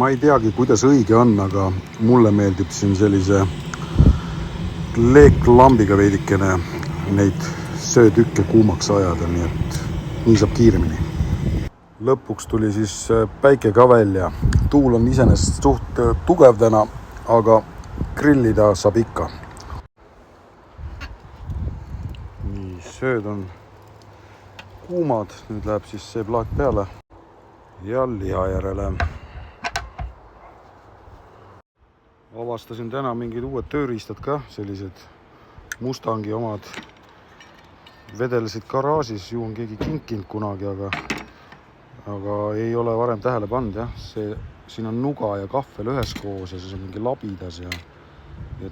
ma ei teagi, kuidas õige on, aga mulle meeldib siin sellise leeklambiga veidikene neid söötükke kuumaks ajada, nii et nii saab kiiremini. Lõpuks tuli siis päike ka välja. Tuul on iseenesest suht tugev täna, aga grillida saab ikka. Nii, sööd on kuumad, nüüd läheb siis see plaat peale ja liha järele. Avastasin täna mingid uued tööriistad ka, sellised Mustangi omad. Vedelesid garaažis, ju on keegi kinkinud kunagi, aga ei ole varem tähele pannud, jah. Siin on nuga ja kahvel üheskoos ja siis on mingi labidas ja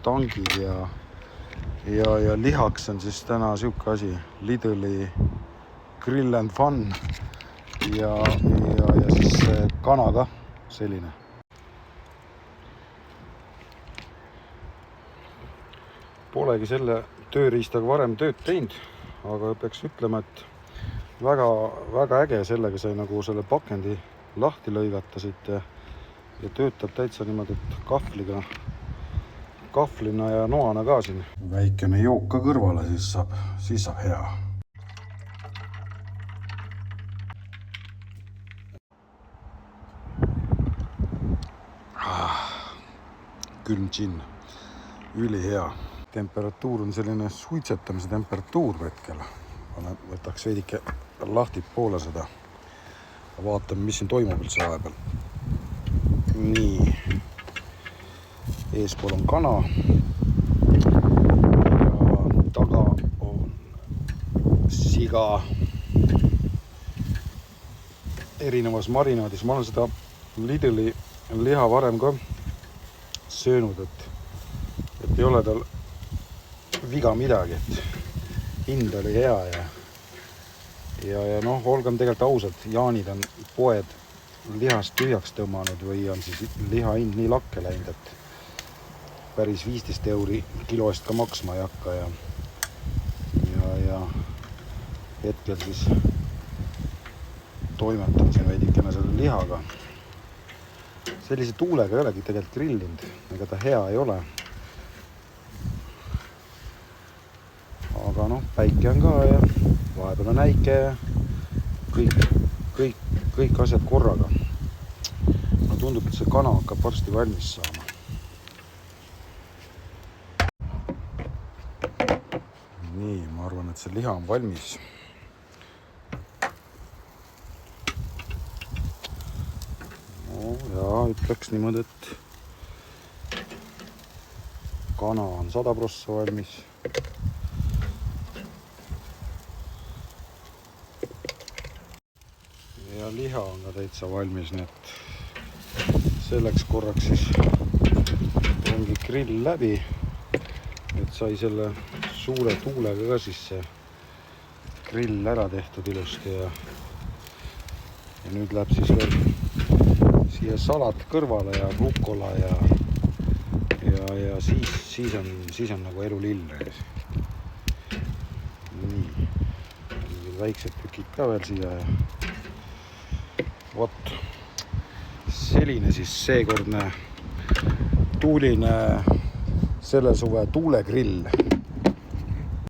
tangid ja lihaks on siis täna siuke asi, Lidli Grill and Fun ja siis kana ka selline. Polegi selle tööriistaga varem tööd teinud, aga peaks ütlema, et väga äge, sellega sai nagu selle pakendi lahti lõigata siit ja töötab täitsa niimoodi, et kahvlina ja noana ka siin. Väikene jook ka kõrvale, siis saab hea. Külm džinn, üli hea. Temperatuur on selline suitsetamise temperatuur hetkel. Võtaks veidike lahti poole seda. Vaatame, mis siin toimub üldse vahepeal. Nii. Eespool on kana. Ja taga on siga. Erinevas marinaadis. Ma olen seda Lidli liha varem ka söönud, et ei ole tal viga midagi, et hind oli hea ja noh, olgem tegelikult ausad, Jaanid on poed lihast tühjaks tõmmanud või on siis liha hind nii lakke läinud, et päris 15 € kilo eest ka maksma ei hakka ja hetkel siis toimetan siin veidikene selle lihaga. Sellise tuulega ei olegi tegelikult grillinud, ega ta hea ei ole. Aga noh, päike on ka ja vahepeal on äike ja kõik asjad korraga. No tundub, et see kana hakkab varsti valmis saama. Nii, ma arvan, et see liha on valmis. Ja ütleks niimoodi, et kana on 100% valmis. Ja liha on ka täitsa valmis, nii et selleks korraks siis ongi grill läbi, et sai selle suure tuulega ka siis see grill ära tehtud ilusti ja nüüd läheb siis veel siia salat kõrvale ja rukola ja siis on nagu elu lill. Nii, väiksed tükid ka veel siia ja vot, selline siis seekordne tuuline selle suve tuulegrill.